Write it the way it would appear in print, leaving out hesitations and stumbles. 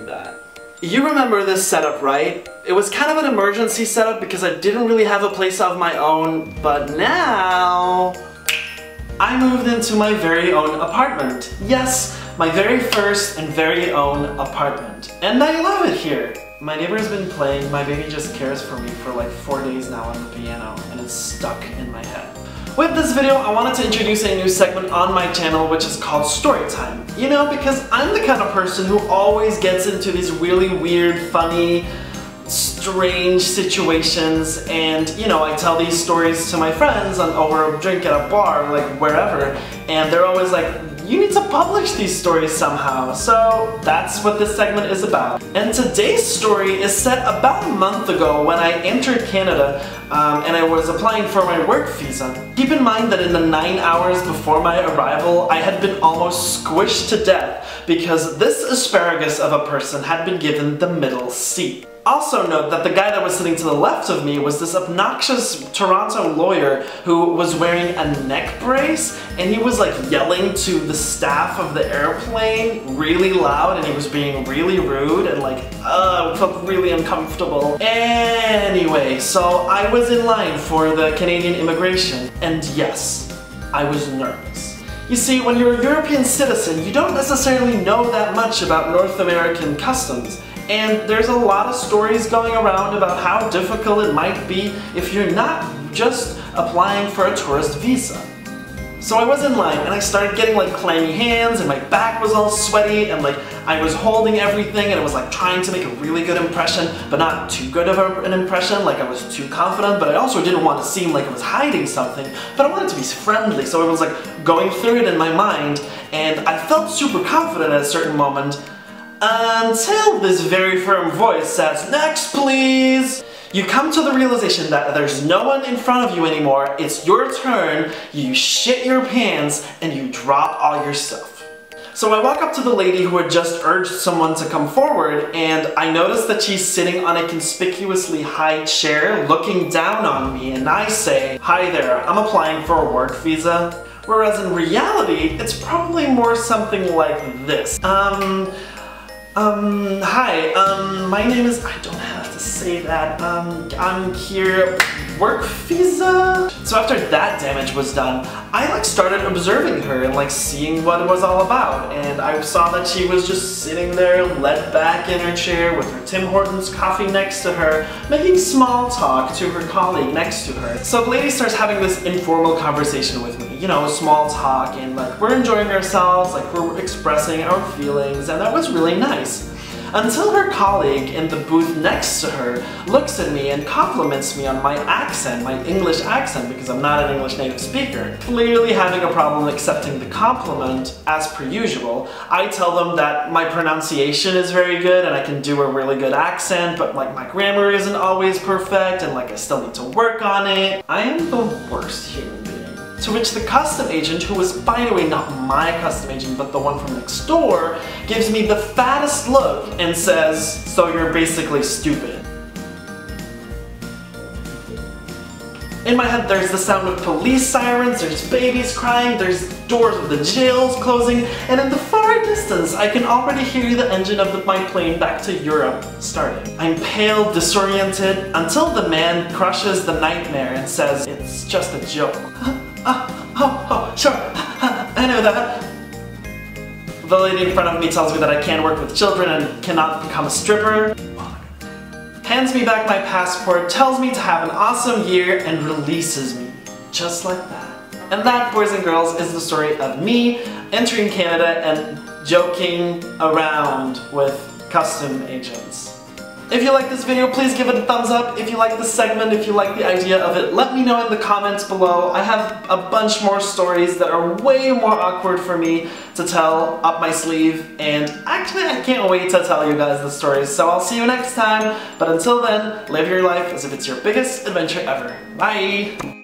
doing that. You remember this setup, right? It was kind of an emergency setup because I didn't really have a place of my own, but now I moved into my very own apartment. Yes, my very first and very own apartment. And I love it here. My neighbor's been playing My Baby Just Cares for Me for like 4 days now on the piano, and it's stuck in my head. With this video, I wanted to introduce a new segment on my channel which is called Storytime. You know, because I'm the kind of person who always gets into these really weird, funny, strange situations, and you know, I tell these stories to my friends over a drink at a bar, like wherever, and they're always like, you need to publish these stories somehow. So that's what this segment is about. And today's story is set about a month ago when I entered Canada and I was applying for my work visa. Keep in mind that in the 9 hours before my arrival, I had been almost squished to death because this asparagus of a person had been given the middle seat. Also note that the guy that was sitting to the left of me was this obnoxious Toronto lawyer who was wearing a neck brace, and he was like yelling to the staff of the airplane really loud, and he was being really rude and like, I felt really uncomfortable. Anyway, so I was in line for the Canadian immigration, and yes, I was nervous. You see, when you're a European citizen, you don't necessarily know that much about North American customs. And there's a lot of stories going around about how difficult it might be if you're not just applying for a tourist visa. So I was in line and I started getting like clammy hands and my back was all sweaty and like I was holding everything and I was like trying to make a really good impression, but not too good of an impression, like I was too confident, but I also didn't want to seem like I was hiding something, but I wanted to be friendly, so I was like going through it in my mind, and I felt super confident at a certain moment until this very firm voice says, "Next, please!" You come to the realization that there's no one in front of you anymore, it's your turn, you shit your pants, and you drop all your stuff. So I walk up to the lady who had just urged someone to come forward, and I notice that she's sitting on a conspicuously high chair looking down on me, and I say, "Hi there, I'm applying for a work visa." Whereas in reality, it's probably more something like this. Hi, my name is, I don't have to say that, I'm here, work visa? So after that damage was done, I like started observing her and like seeing what it was all about, and I saw that she was just sitting there, leant back in her chair with her Tim Hortons coffee next to her, making small talk to her colleague next to her. So the lady starts having this informal conversation with me, you know, small talk, and like we're enjoying ourselves, like we're expressing our feelings, and that was really nice. Until her colleague in the booth next to her looks at me and compliments me on my accent, my English accent, because I'm not an English native speaker. Clearly having a problem accepting the compliment, as per usual, I tell them that my pronunciation is very good and I can do a really good accent, but like my grammar isn't always perfect and like I still need to work on it. I am the worst human being. To which the custom agent, who was by the way not my custom agent but the one from next door, gives me the fattest look and says, "So you're basically stupid." In my head there's the sound of police sirens, there's babies crying, there's doors of the jails closing, and in the far distance I can already hear the engine of my plane back to Europe starting. I'm pale, disoriented, until the man crushes the nightmare and says, "It's just a joke." Sure, I know that. The lady in front of me tells me that I can't work with children and cannot become a stripper. Hands me back my passport, tells me to have an awesome year, and releases me. Just like that. And that, boys and girls, is the story of me entering Canada and joking around with custom agents. If you like this video, please give it a thumbs up. If you like this segment, if you like the idea of it, let me know in the comments below. I have a bunch more stories that are way more awkward for me to tell up my sleeve, and actually I can't wait to tell you guys the stories, so I'll see you next time. But until then, live your life as if it's your biggest adventure ever. Bye!